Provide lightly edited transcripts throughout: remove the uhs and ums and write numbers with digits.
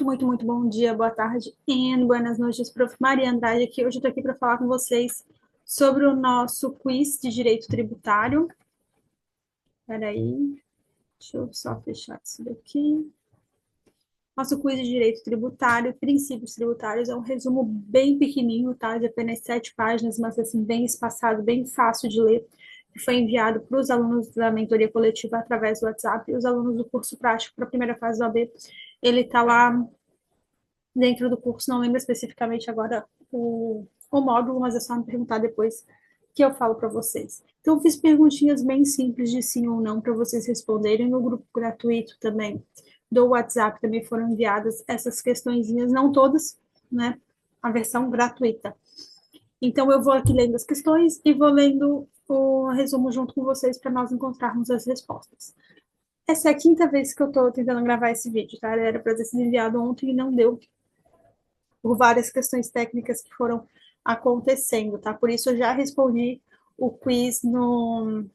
Muito bom dia, boa tarde e buenas noites, prof. Maria Andrade aqui. Hoje eu estou aqui para falar com vocês sobre o nosso quiz de direito tributário. Espera aí, deixa eu só fechar isso daqui. Nosso quiz de direito tributário, princípios tributários, é um resumo bem pequenininho, tá? De apenas 7 páginas, mas assim, bem espaçado, bem fácil de ler, que foi enviado para os alunos da mentoria coletiva através do WhatsApp e os alunos do curso prático para a primeira fase do AB. Ele está lá dentro do curso, não lembro especificamente agora o módulo, mas é só me perguntar depois que eu falo para vocês. Então, eu fiz perguntinhas bem simples de sim ou não para vocês responderem no grupo gratuito também do WhatsApp, também foram enviadas essas questõezinhas, não todas, né? A versão gratuita. Então, eu vou aqui lendo as questões e vou lendo o resumo junto com vocês para nós encontrarmos as respostas. Essa é a quinta vez que eu estou tentando gravar esse vídeo, tá? Ele era para ter sido enviado ontem e não deu, por várias questões técnicas que foram acontecendo, tá? Por isso eu já respondi o quiz no.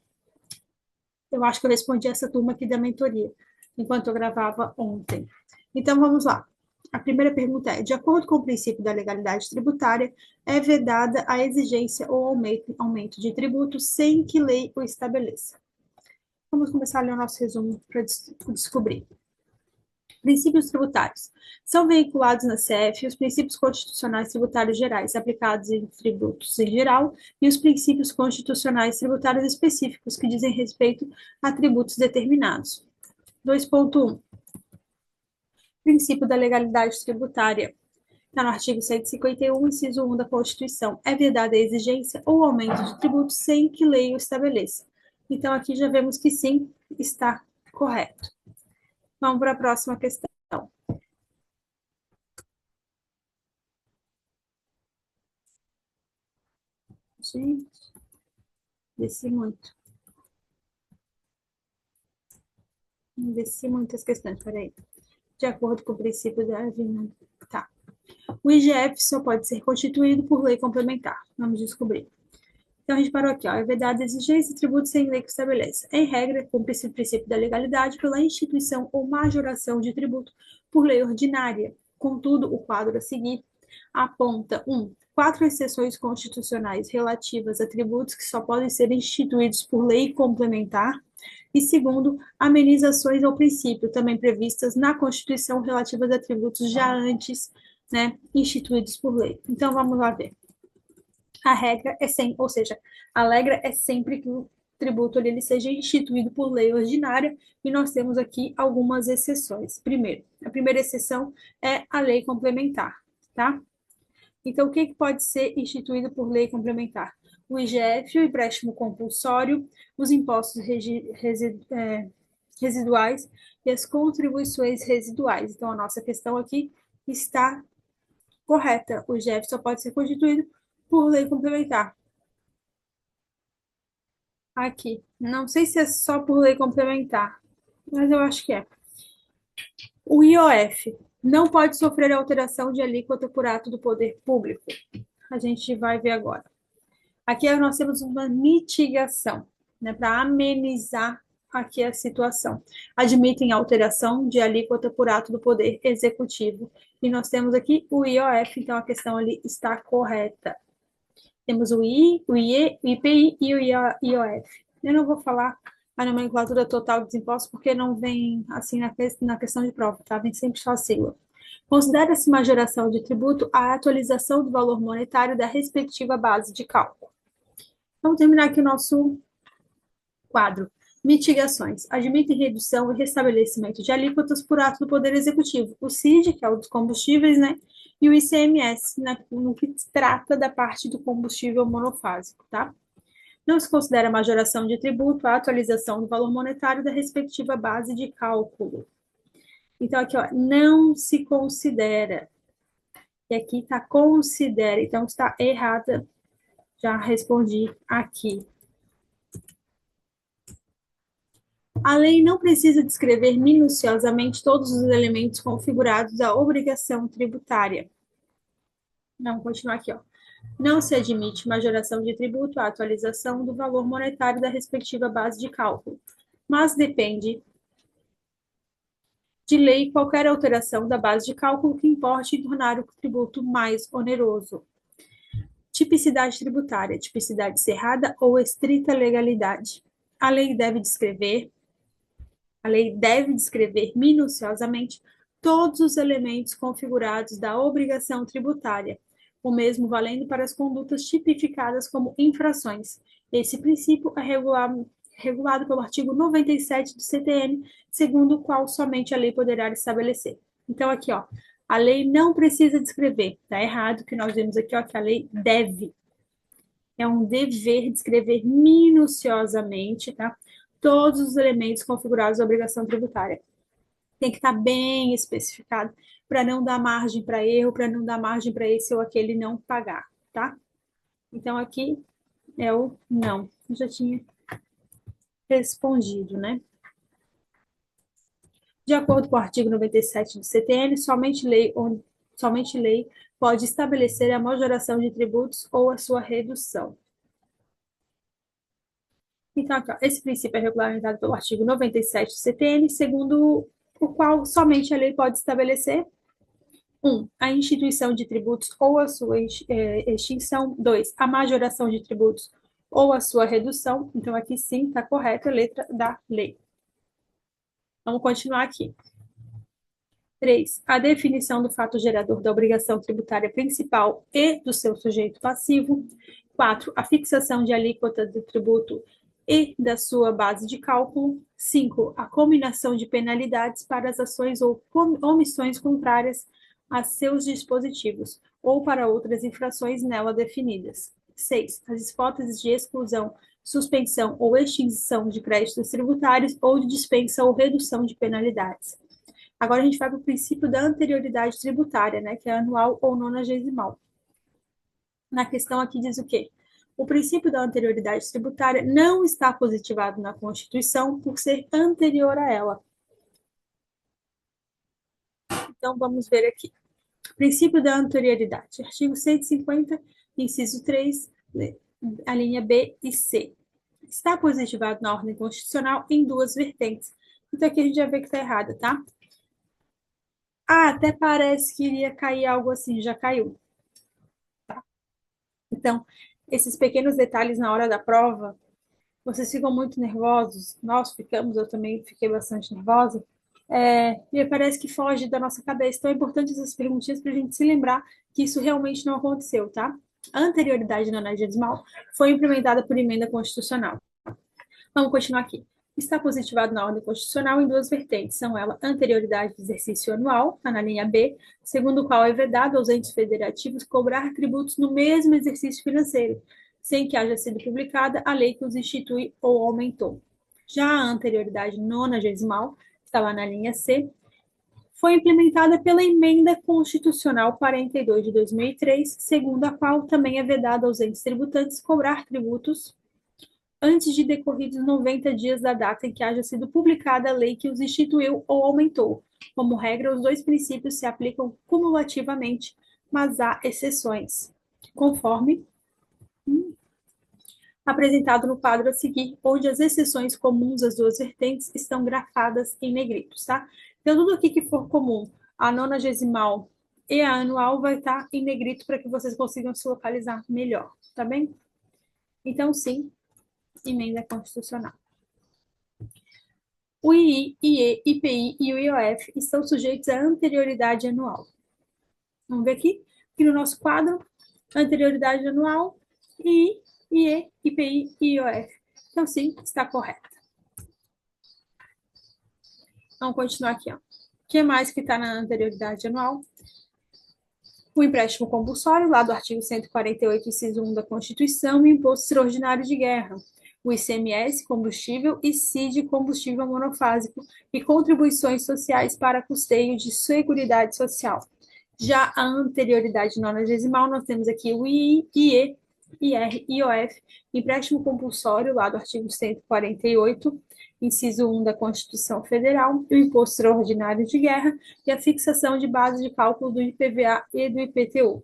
Eu acho que eu respondi essa turma aqui da mentoria, enquanto eu gravava ontem. Então vamos lá. A primeira pergunta é: de acordo com o princípio da legalidade tributária, é vedada a exigência ou aumento de tributo sem que lei o estabeleça? Vamos começar a ler o nosso resumo para descobrir. Princípios tributários. São veiculados na CF os princípios constitucionais tributários gerais aplicados em tributos em geral e os princípios constitucionais tributários específicos que dizem respeito a tributos determinados. 2.1. Princípio da legalidade tributária. Está no artigo 151, inciso 1 da Constituição. É vedada a exigência ou aumento de tributos sem que lei o estabeleça. Então, aqui já vemos que sim, está correto. Vamos para a próxima questão. Gente, desci muito. Desci muitas questões, peraí. De acordo com o princípio da. Tá. O IGF só pode ser constituído por lei complementar. Vamos descobrir. Então, a gente parou aqui, ó. É vedada a exigência de tributo sem lei que estabeleça. Em regra, cumpre-se o princípio da legalidade pela instituição ou majoração de tributo por lei ordinária. Contudo, o quadro a seguir aponta 1. Quatro exceções constitucionais relativas a tributos que só podem ser instituídos por lei complementar. E segundo, amenizações ao princípio, também previstas na Constituição relativas a tributos já antes, né, instituídos por lei. Então, vamos lá ver. A regra é sempre, ou seja, a regra é sempre que o tributo ele seja instituído por lei ordinária, e nós temos aqui algumas exceções. Primeiro, a primeira exceção é a lei complementar, tá? Então, o que pode ser instituído por lei complementar? O IGF, o empréstimo compulsório, os impostos residuais e as contribuições residuais. Então, a nossa questão aqui está correta. O IGF só pode ser constituído por lei complementar. Aqui. Não sei se é só por lei complementar, mas eu acho que é. O IOF não pode sofrer alteração de alíquota por ato do poder público. A gente vai ver agora. Aqui nós temos uma mitigação, né, para amenizar aqui a situação. Admitem alteração de alíquota por ato do Poder Executivo. E nós temos aqui o IOF, então a questão ali está correta. Temos o I, o IE, o IPI e o IOF. Eu não vou falar a nomenclatura total dos impostos, porque não vem assim na questão de prova, tá? Vem sempre só a sigla. Considera-se majoração de tributo a atualização do valor monetário da respectiva base de cálculo. Vamos terminar aqui o nosso quadro. Mitigações. Admitem redução e restabelecimento de alíquotas por ato do Poder Executivo. O CID, que é o dos combustíveis, né? E o ICMS, no que trata da parte do combustível monofásico, tá? Não se considera majoração de tributo a atualização do valor monetário da respectiva base de cálculo. Então, aqui, ó, não se considera. E aqui está considera. Então, está errada. Já respondi aqui. A lei não precisa descrever minuciosamente todos os elementos configurados da obrigação tributária. Vamos continuar aqui, ó. Não se admite majoração de tributo à atualização do valor monetário da respectiva base de cálculo, mas depende de lei qualquer alteração da base de cálculo que importe tornar o tributo mais oneroso. Tipicidade tributária, tipicidade cerrada ou estrita legalidade. A lei deve descrever minuciosamente todos os elementos configurados da obrigação tributária, o mesmo valendo para as condutas tipificadas como infrações. Esse princípio é regulado pelo artigo 97 do CTN, segundo o qual somente a lei poderá estabelecer. Então, aqui, ó, a lei não precisa descrever. Está errado que nós vemos aqui, ó, que a lei deve. É um dever descrever minuciosamente, tá? Todos os elementos configurados da obrigação tributária. Tem que estar bem especificado para não dar margem para erro, para não dar margem para esse ou aquele não pagar, tá? Então, aqui é o não. Eu já tinha respondido, né? De acordo com o artigo 97 do CTN, somente lei pode estabelecer a majoração de tributos ou a sua redução. Então, aqui, ó, esse princípio é regulamentado pelo artigo 97 do CTN, segundo o qual somente a lei pode estabelecer 1. A instituição de tributos ou a sua extinção. 2. A majoração de tributos ou a sua redução. Então, aqui sim está correta a letra da lei. Vamos continuar aqui. 3. A definição do fato gerador da obrigação tributária principal e do seu sujeito passivo. 4. A fixação de alíquota do tributo e da sua base de cálculo. 5. A combinação de penalidades para as ações ou omissões contrárias a seus dispositivos ou para outras infrações nela definidas. 6. As hipóteses de exclusão, suspensão ou extinção de créditos tributários ou de dispensa ou redução de penalidades. Agora a gente vai para o princípio da anterioridade tributária, né, que é anual ou nonagesimal. Na questão aqui diz o quê? O princípio da anterioridade tributária não está positivado na Constituição por ser anterior a ela. Então, vamos ver aqui. Princípio da anterioridade. Artigo 150, inciso 3, a linha B e C. Está positivado na ordem constitucional em duas vertentes. Então, aqui a gente já vê que está errado, tá? Ah, até parece que iria cair algo assim, já caiu. Tá? Então, esses pequenos detalhes na hora da prova, vocês ficam muito nervosos, nós ficamos, eu também fiquei bastante nervosa, e parece que foge da nossa cabeça. Então, é importante essas perguntinhas para a gente se lembrar que isso realmente não aconteceu, tá? A anterioridade nonagesimal foi implementada por emenda constitucional. Vamos continuar aqui. Está positivado na ordem constitucional em duas vertentes. São elas anterioridade do exercício anual, está na linha B, segundo o qual é vedado aos entes federativos cobrar tributos no mesmo exercício financeiro, sem que haja sido publicada a lei que os institui ou aumentou. Já a anterioridade nonagesimal, está lá na linha C, foi implementada pela Emenda Constitucional 42 de 2003, segundo a qual também é vedado aos entes tributantes cobrar tributos antes de decorridos 90 dias da data em que haja sido publicada a lei que os instituiu ou aumentou. Como regra, os dois princípios se aplicam cumulativamente, mas há exceções, conforme apresentado no quadro a seguir, onde as exceções comuns às duas vertentes estão grafadas em negritos, tá? Então, tudo aqui que for comum, a nonagesimal e a anual vai estar em negrito para que vocês consigam se localizar melhor, tá bem? Então, sim, emenda constitucional. O II, IE, IPI e o IOF estão sujeitos à anterioridade anual. Vamos ver aqui, no nosso quadro, anterioridade anual, II, IE, IPI e IOF. Então, sim, está correto. Vamos continuar aqui. Ó. O que mais que está na anterioridade anual? O empréstimo compulsório, lá do artigo 148, inciso 1 da Constituição, e o imposto extraordinário de guerra, o ICMS, combustível, e CID, combustível monofásico, e contribuições sociais para custeio de seguridade social. Já a anterioridade nonagesimal, nós temos aqui o II, IE, IR, IOF, empréstimo compulsório, lá do artigo 148, inciso 1 da Constituição Federal, e o imposto extraordinário de guerra, e a fixação de base de cálculo do IPVA e do IPTU.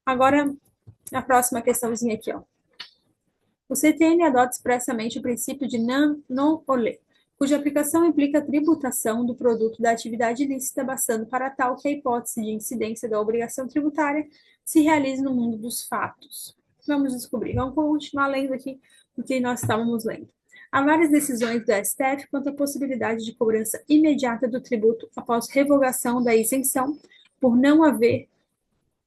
Agora, a próxima questãozinha aqui, ó. O CTN adota expressamente o princípio de non-olé, cuja aplicação implica a tributação do produto da atividade ilícita, bastando para tal que a hipótese de incidência da obrigação tributária se realize no mundo dos fatos. Vamos descobrir. Vamos continuar lendo aqui o que nós estávamos lendo. Há várias decisões do STF quanto à possibilidade de cobrança imediata do tributo após revogação da isenção, por não haver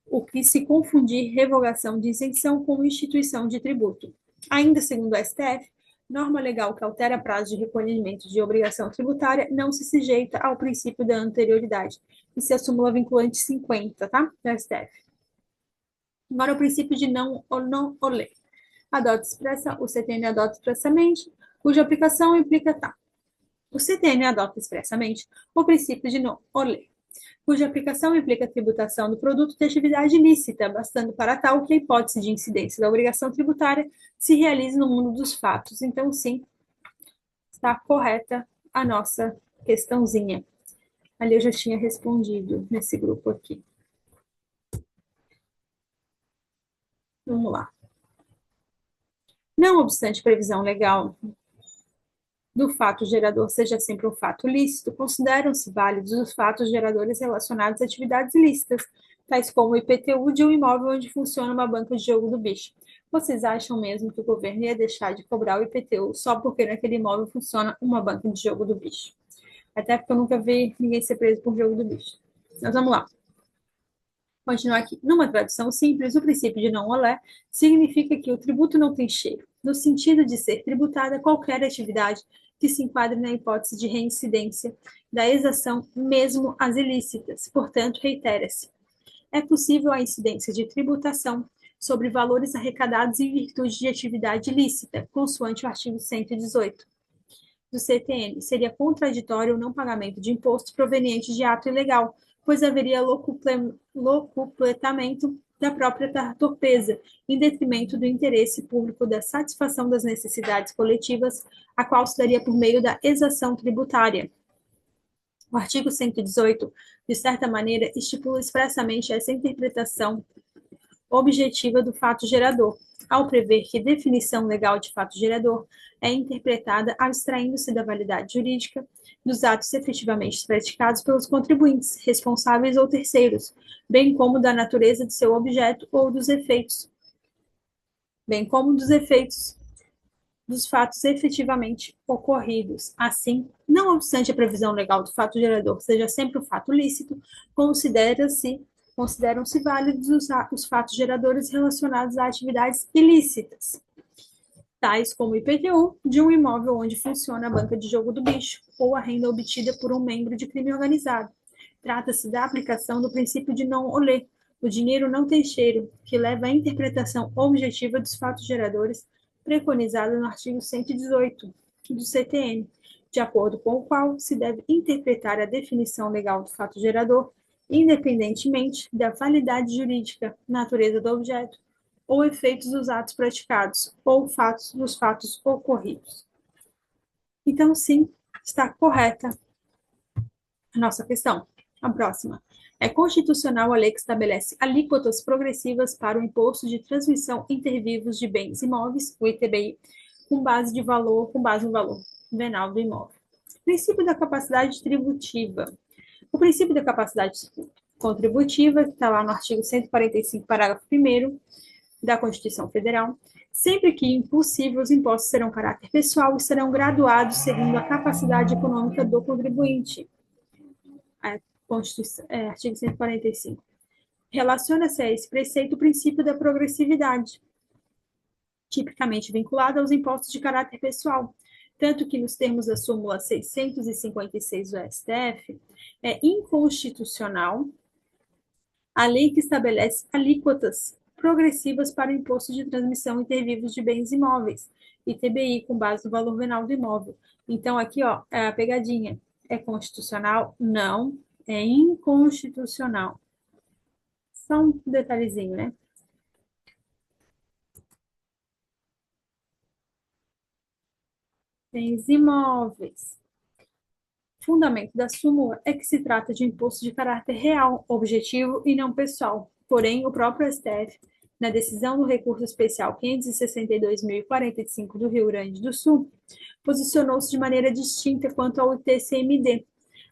o que se confundir revogação de isenção com instituição de tributo. Ainda segundo o STF, norma legal que altera prazo de recolhimento de obrigação tributária não se sujeita ao princípio da anterioridade. Isso é a súmula vinculante 50, tá? Do STF. Agora, o princípio de não olé. O CTN adota expressamente, cuja aplicação implica tá. O CTN adota expressamente o princípio de não olé, cuja aplicação implica a tributação do produto de atividade ilícita, bastando para tal que a hipótese de incidência da obrigação tributária se realize no mundo dos fatos. Então, sim, está correta a nossa questãozinha. Ali eu já tinha respondido nesse grupo aqui. Vamos lá. Não obstante previsão legal do fato gerador seja sempre um fato lícito, consideram-se válidos os fatos geradores relacionados a atividades ilícitas, tais como o IPTU de um imóvel onde funciona uma banca de jogo do bicho. Vocês acham mesmo que o governo ia deixar de cobrar o IPTU só porque naquele imóvel funciona uma banca de jogo do bicho? Até porque eu nunca vi ninguém ser preso por jogo do bicho. Mas vamos lá. Continuar aqui. Numa tradução simples, o princípio de não olé significa que o tributo não tem cheiro, no sentido de ser tributada qualquer atividade que se enquadre na hipótese de reincidência da exação, mesmo as ilícitas. Portanto, reitera-se. É possível a incidência de tributação sobre valores arrecadados em virtude de atividade ilícita, consoante o artigo 118 do CTN. Seria contraditório o não pagamento de imposto proveniente de ato ilegal, pois haveria locupletamento da própria torpeza, em detrimento do interesse público da satisfação das necessidades coletivas, a qual se daria por meio da exação tributária. O artigo 118, de certa maneira, estipula expressamente essa interpretação objetiva do fato gerador, ao prever que definição legal de fato gerador é interpretada abstraindo-se da validade jurídica dos atos efetivamente praticados pelos contribuintes, responsáveis ou terceiros, bem como da natureza de seu objeto ou dos efeitos, bem como dos efeitos dos fatos efetivamente ocorridos. Assim, não obstante a previsão legal do fato gerador seja sempre um fato lícito, consideram-se válidos os fatos geradores relacionados a atividades ilícitas, tais como o IPTU de um imóvel onde funciona a banca de jogo do bicho ou a renda obtida por um membro de crime organizado. Trata-se da aplicação do princípio de não olé, o dinheiro não tem cheiro, que leva à interpretação objetiva dos fatos geradores preconizada no artigo 118 do CTN, de acordo com o qual se deve interpretar a definição legal do fato gerador, independentemente da validade jurídica, natureza do objeto, ou efeitos dos atos praticados, ou fatos dos fatos ocorridos. Então, sim, está correta a nossa questão. A próxima. É constitucional a lei que estabelece alíquotas progressivas para o imposto de transmissão intervivos de bens imóveis, o ITBI, com base no valor venal do imóvel. Princípio da capacidade tributiva. O princípio da capacidade contributiva, que está lá no artigo 145, parágrafo 1º da Constituição Federal, sempre que impossível, os impostos serão caráter pessoal e serão graduados segundo a capacidade econômica do contribuinte. Artigo 145. Relaciona-se a esse preceito o princípio da progressividade, tipicamente vinculado aos impostos de caráter pessoal, tanto que nos termos da súmula 656 do STF, é inconstitucional a lei que estabelece alíquotas progressivas para o imposto de transmissão intervivos de bens imóveis, ITBI, com base no valor venal do imóvel. Então, aqui, ó, é a pegadinha. É constitucional? Não. É inconstitucional. Só um detalhezinho, né? Bens imóveis. Fundamento da súmula é que se trata de imposto de caráter real, objetivo e não pessoal. Porém, o próprio STF na decisão do recurso especial 562.045 do Rio Grande do Sul, posicionou-se de maneira distinta quanto ao ITCMD,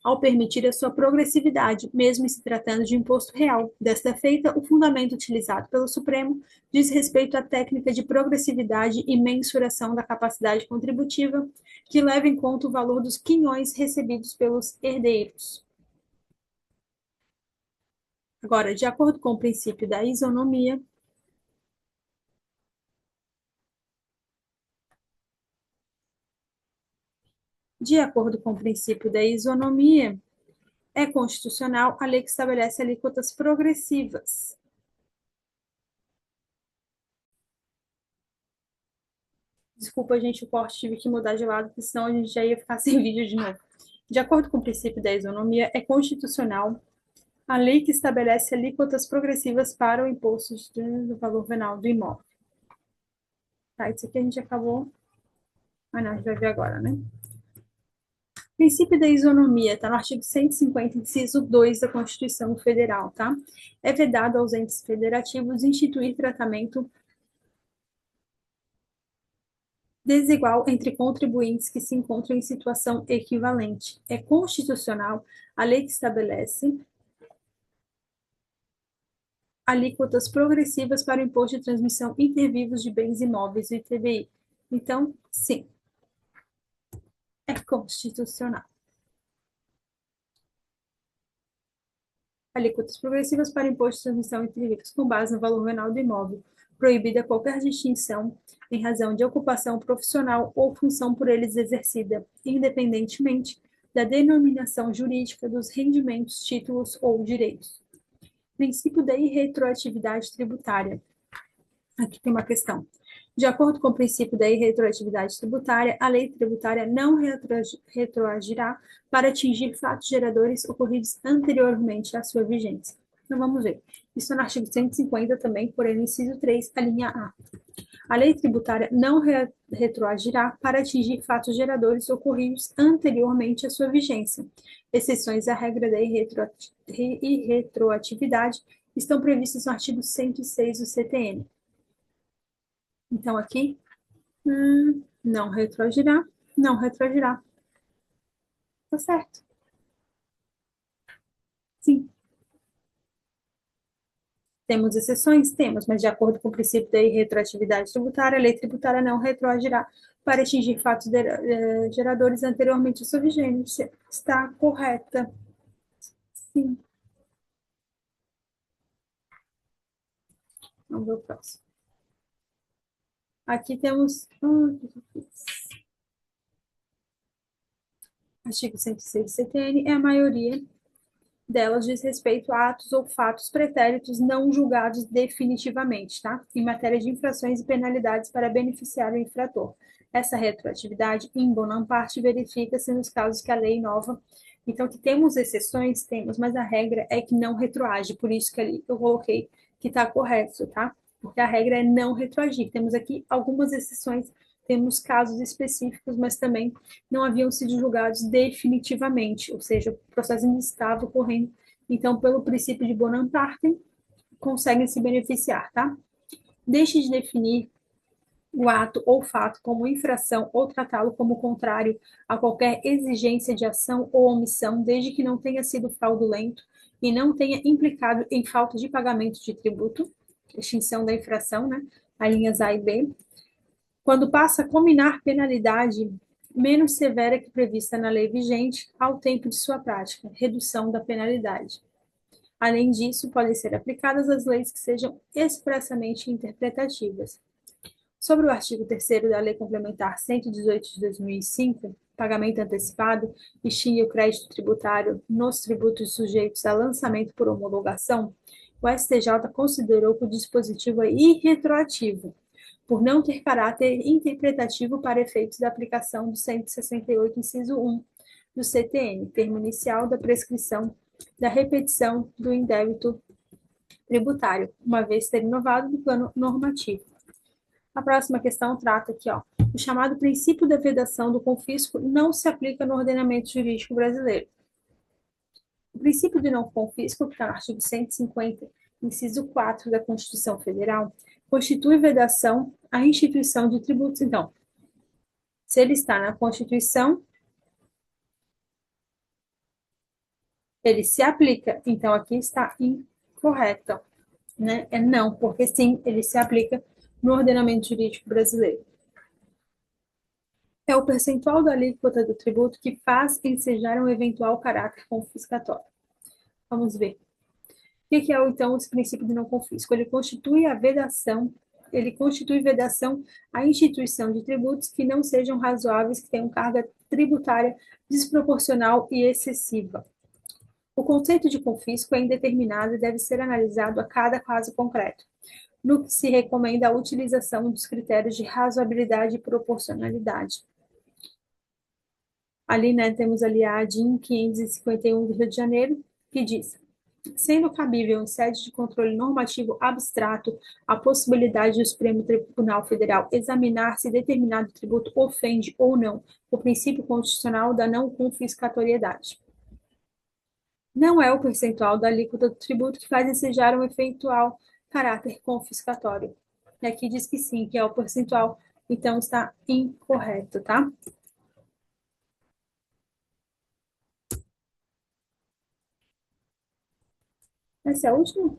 ao permitir a sua progressividade, mesmo se tratando de imposto real. Desta feita, o fundamento utilizado pelo Supremo diz respeito à técnica de progressividade e mensuração da capacidade contributiva, que leva em conta o valor dos quinhões recebidos pelos herdeiros. Agora, de acordo com o princípio da isonomia, é constitucional a lei que estabelece alíquotas progressivas. Desculpa, gente, o corte, tive que mudar de lado, porque senão a gente já ia ficar sem vídeo de novo. De acordo com o princípio da isonomia, é constitucional a lei que estabelece alíquotas progressivas para o imposto do valor venal do imóvel. Tá, isso aqui a gente acabou. Ah, não, a gente vai ver agora, né? O princípio da isonomia está no artigo 150, inciso 2 da Constituição Federal, tá? É vedado aos entes federativos instituir tratamento desigual entre contribuintes que se encontram em situação equivalente. É constitucional a lei que estabelece alíquotas progressivas para o imposto de transmissão intervivos de bens imóveis, o ITBI. Então, sim, é constitucional. Alíquotas progressivas para imposto de transmissão intervivos com base no valor venal do imóvel, proibida qualquer distinção em razão de ocupação profissional ou função por eles exercida, independentemente da denominação jurídica dos rendimentos, títulos ou direitos. Princípio da irretroatividade tributária. Aqui tem uma questão. De acordo com o princípio da irretroatividade tributária, a lei tributária não retroagirá para atingir fatos geradores ocorridos anteriormente à sua vigência. Então, vamos ver. Isso é no artigo 150 também, porém, no inciso 3, a linha A. A lei tributária não retroagirá para atingir fatos geradores ocorridos anteriormente à sua vigência. Exceções à regra da irretroatividade estão previstas no artigo 106 do CTN. Então, aqui, não retroagirá, não retroagirá. Tá certo. Sim. Temos exceções? Temos, mas de acordo com o princípio da irretroatividade tributária, a lei tributária não retroagirá para atingir fatos geradores anteriormente à sua vigência. Está correta. Sim. Vamos ver o próximo. Aqui temos artigo 106 do CTN, é a maioria delas diz respeito a atos ou fatos pretéritos não julgados definitivamente, tá? Em matéria de infrações e penalidades para beneficiar o infrator. Essa retroatividade, em boa parte, verifica-se nos casos que a lei nova. Então, que temos exceções, temos, mas a regra é que não retroage, por isso que ali eu coloquei que está correto, tá? Porque a regra é não retroagir. Temos aqui algumas exceções, temos casos específicos, mas também não haviam sido julgados definitivamente, ou seja, o processo ainda estava ocorrendo. Então, pelo princípio de bonum partem, conseguem se beneficiar, tá? Deixe de definir o ato ou fato como infração ou tratá-lo como contrário a qualquer exigência de ação ou omissão, desde que não tenha sido fraudulento e não tenha implicado em falta de pagamento de tributo, extinção da infração, né? As linhas A e B. Quando passa a combinar penalidade menos severa que prevista na lei vigente ao tempo de sua prática, redução da penalidade. Além disso, podem ser aplicadas as leis que sejam expressamente interpretativas. Sobre o artigo 3º da Lei Complementar 118 de 2005, pagamento antecipado, extingue o crédito tributário nos tributos sujeitos a lançamento por homologação, o STJ considerou que o dispositivo é irretroativo, por não ter caráter interpretativo para efeitos da aplicação do 168, inciso 1 do CTN, termo inicial da prescrição da repetição do indébito tributário, uma vez ter inovado do plano normativo. A próxima questão trata aqui, ó, o chamado princípio da vedação do confisco não se aplica no ordenamento jurídico brasileiro. O princípio de não confisco, que está no artigo 150, inciso 4 da Constituição Federal, constitui vedação à instituição de tributos. Então, se ele está na Constituição, ele se aplica. Então, aqui está incorreto, né? É não, porque sim, ele se aplica no ordenamento jurídico brasileiro. É o percentual da alíquota do tributo que faz ensejar um eventual caráter confiscatório. Vamos ver. O que é, então, esse princípio do não confisco? Ele constitui vedação à instituição de tributos que não sejam razoáveis, que tenham carga tributária desproporcional e excessiva. O conceito de confisco é indeterminado e deve ser analisado a cada caso concreto, no que se recomenda a utilização dos critérios de razoabilidade e proporcionalidade. Ali, né, temos ali a ADIM 551 do Rio de Janeiro, que diz: sendo cabível em sede de controle normativo abstrato a possibilidade do Supremo Tribunal Federal examinar se determinado tributo ofende ou não o princípio constitucional da não confiscatoriedade. Não é o percentual da alíquota do tributo que faz ensejar um eventual caráter confiscatório. E aqui diz que sim, que é o percentual, então está incorreto, tá? Essa é a última?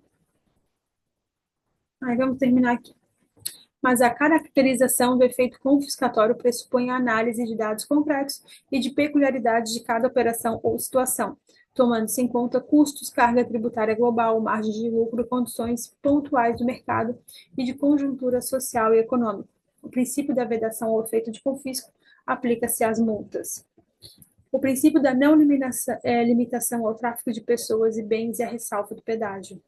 Aí vamos terminar aqui. Mas a caracterização do efeito confiscatório pressupõe a análise de dados concretos e de peculiaridades de cada operação ou situação, tomando-se em conta custos, carga tributária global, margem de lucro, condições pontuais do mercado e de conjuntura social e econômica. O princípio da vedação ao efeito de confisco aplica-se às multas. O princípio da não limitação ao tráfico de pessoas e bens e a ressalva do pedágio.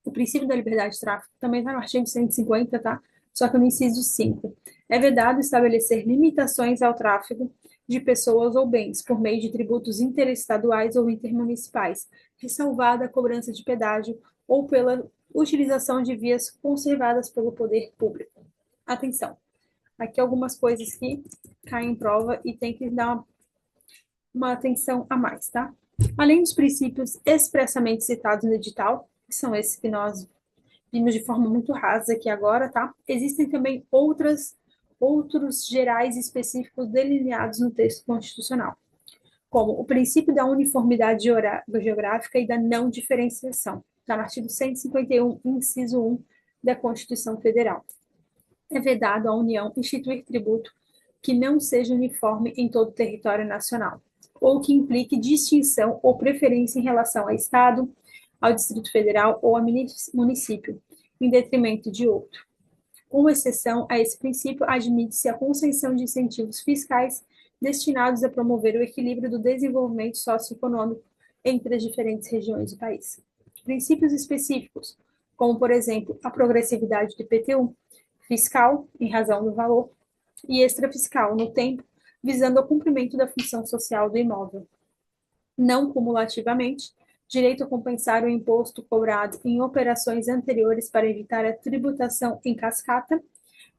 O princípio da liberdade de tráfico também está no artigo 150, tá? Só que no inciso 5. É vedado estabelecer limitações ao tráfego de pessoas ou bens por meio de tributos interestaduais ou intermunicipais, ressalvada a cobrança de pedágio ou pela utilização de vias conservadas pelo poder público. Atenção, aqui algumas coisas que caem em prova e tem que dar uma atenção a mais, tá? Além dos princípios expressamente citados no edital, que são esses que nós vimos de forma muito rasa aqui agora, tá? Existem também outros gerais específicos delineados no texto constitucional, como o princípio da uniformidade geográfica e da não diferenciação, está no artigo 151, inciso 1 da Constituição Federal. É vedado à União instituir tributo que não seja uniforme em todo o território nacional, ou que implique distinção ou preferência em relação ao Estado, ao Distrito Federal ou ao município, em detrimento de outro. Com exceção a esse princípio, admite-se a concessão de incentivos fiscais destinados a promover o equilíbrio do desenvolvimento socioeconômico entre as diferentes regiões do país. Princípios específicos, como, por exemplo, a progressividade do IPTU, fiscal, em razão do valor, e extrafiscal, no tempo, visando o cumprimento da função social do imóvel. Não cumulativamente, direito a compensar o imposto cobrado em operações anteriores para evitar a tributação em cascata,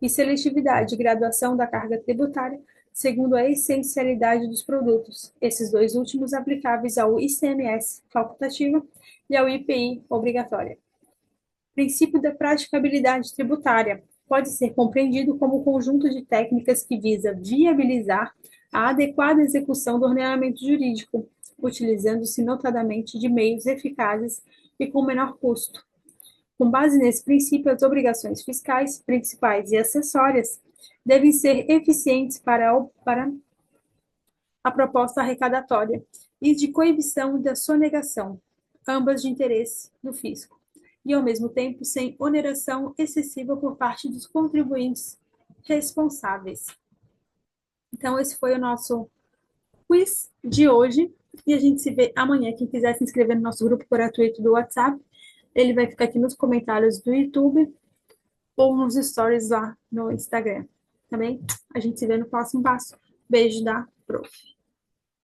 e seletividade e graduação da carga tributária, segundo a essencialidade dos produtos, esses dois últimos aplicáveis ao ICMS facultativa e ao IPI obrigatória. Princípio da praticabilidade tributária pode ser compreendido como um conjunto de técnicas que visa viabilizar a adequada execução do ordenamento jurídico, utilizando-se notadamente de meios eficazes e com menor custo. Com base nesse princípio, as obrigações fiscais, principais e acessórias, devem ser eficientes para a proposta arrecadatória e de coibição da sonegação, ambas de interesse do fisco, e, ao mesmo tempo, sem oneração excessiva por parte dos contribuintes responsáveis. Então, esse foi o nosso quiz de hoje, e a gente se vê amanhã. Quem quiser se inscrever no nosso grupo gratuito do WhatsApp, ele vai ficar aqui nos comentários do YouTube ou nos stories lá no Instagram, tá bem? A gente se vê no próximo passo. Beijo da Prof.